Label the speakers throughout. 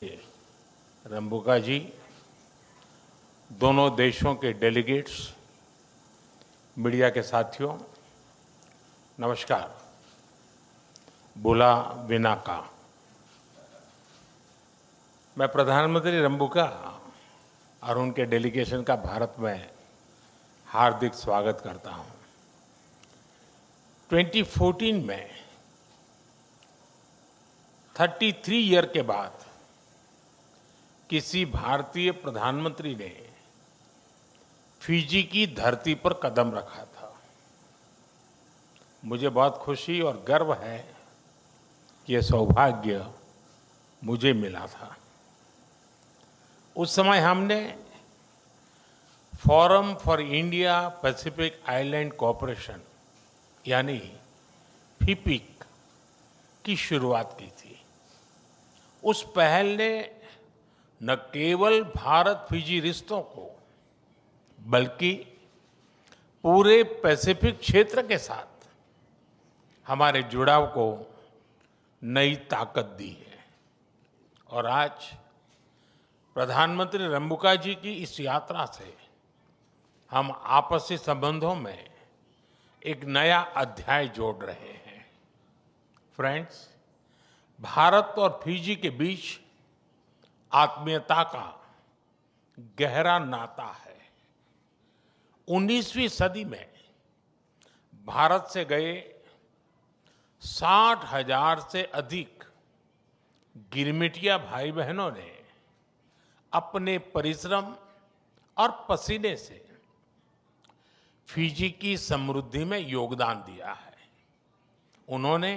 Speaker 1: रंबुका जी, दोनों देशों के डेलीगेट्स, मीडिया के साथियों, नमस्कार। बुला विनाका। मैं प्रधानमंत्री रंबुका और उनके डेलीगेशन का भारत में हार्दिक स्वागत करता हूं। 2014 में 33 ईयर के बाद किसी भारतीय प्रधानमंत्री ने फिजी की धरती पर कदम रखा था। मुझे बहुत खुशी और गर्व है कि यह सौभाग्य मुझे मिला था। उस समय हमने forum for India Pacific island cooperation यानी फिपिक की शुरुआत की थी। उस पहल ने न केवल भारत फिजी रिश्तों को बल्कि पूरे पैसिफिक क्षेत्र के साथ हमारे जुड़ाव को नई ताकत दी है। और आज प्रधानमंत्री रंबुका जी की इस यात्रा से हम आपसी संबंधों में एक नया अध्याय जोड़ रहे हैं। फ्रेंड्स, भारत और फिजी के बीच आत्मीयता का गहरा नाता है। 19वीं सदी में भारत से गए 60,000 से अधिक गिरमिटिया भाई बहनों ने अपने परिश्रम और पसीने से फिजी की समृद्धि में योगदान दिया है। उन्होंने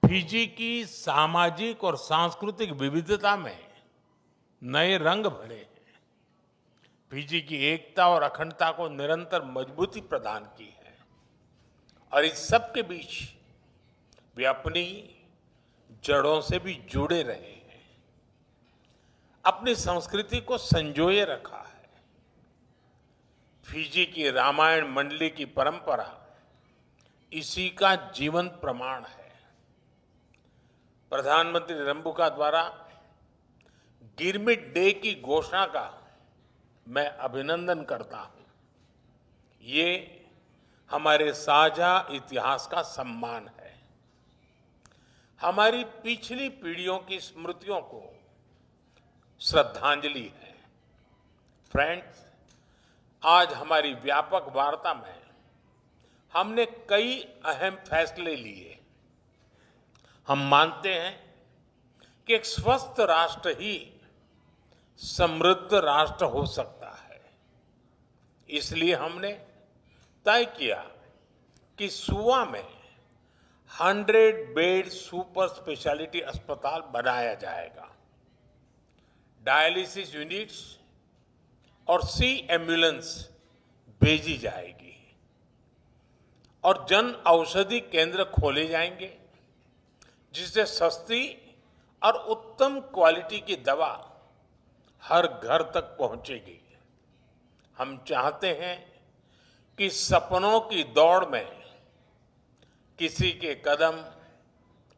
Speaker 1: फिजी की सामाजिक और सांस्कृतिक विविधता में नए रंग भरे हैं। फिजी की एकता और अखंडता को निरंतर मजबूती प्रदान की है। और इस सब के बीच वे अपनी जड़ों से भी जुड़े रहे हैं, अपनी संस्कृति को संजोए रखा है। फिजी की रामायण मंडली की परंपरा इसी का जीवंत प्रमाण है। प्रधानमंत्री रंबुका द्वारा गिरमिट डे की घोषणा का मैं अभिनंदन करता हूं। ये हमारे साझा इतिहास का सम्मान है, हमारी पिछली पीढ़ियों की स्मृतियों को श्रद्धांजलि है। फ्रेंड्स, आज हमारी व्यापक वार्ता में हमने कई अहम फैसले लिए। हम मानते हैं कि एक स्वस्थ राष्ट्र ही समृद्ध राष्ट्र हो सकता है। इसलिए हमने तय किया कि सुवा में 100 बेड सुपर स्पेशलिटी अस्पताल बनाया जाएगा। डायलिसिस यूनिट्स और सी एम्बुलेंस भेजी जाएगी और जन औषधि केंद्र खोले जाएंगे, जिससे सस्ती और उत्तम क्वालिटी की दवा हर घर तक पहुंचेगी। हम चाहते हैं कि सपनों की दौड़ में किसी के कदम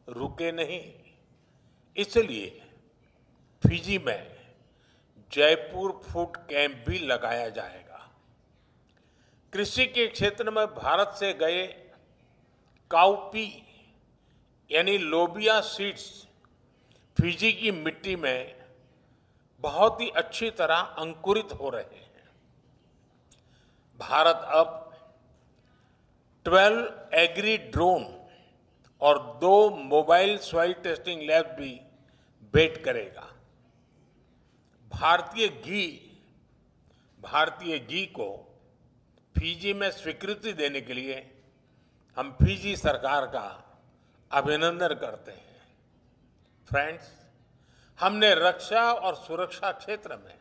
Speaker 1: रुके नहीं। इसलिए फिजी में जयपुर फूड कैंप भी लगाया जाएगा। कृषि के क्षेत्र में भारत से गए काउपी यानी लोबिया सीड्स फिजी की मिट्टी में बहुत ही अच्छी तरह अंकुरित हो रहे हैं। भारत अब 12 एग्री ड्रोन और 2 मोबाइल सॉइल टेस्टिंग लैब भी भेंट करेगा। भारतीय घी को फिजी में स्वीकृति देने के लिए हम फिजी सरकार का अभिनंदन करते हैं। फ्रेंड्स, हमने रक्षा और सुरक्षा क्षेत्र में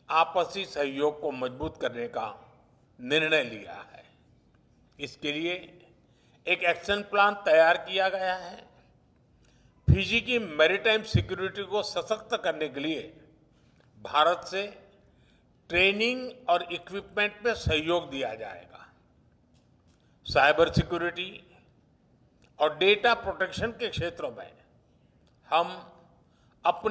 Speaker 1: आपसी सहयोग को मजबूत करने का निर्णय लिया है। इसके लिए एक एक्शन प्लान तैयार किया गया है। फिजी की मैरीटाइम सिक्योरिटी को सशक्त करने के लिए भारत से ट्रेनिंग और इक्विपमेंट में सहयोग दिया जाएगा। साइबर सिक्योरिटी और डेटा प्रोटेक्शन के क्षेत्रों में हम अपने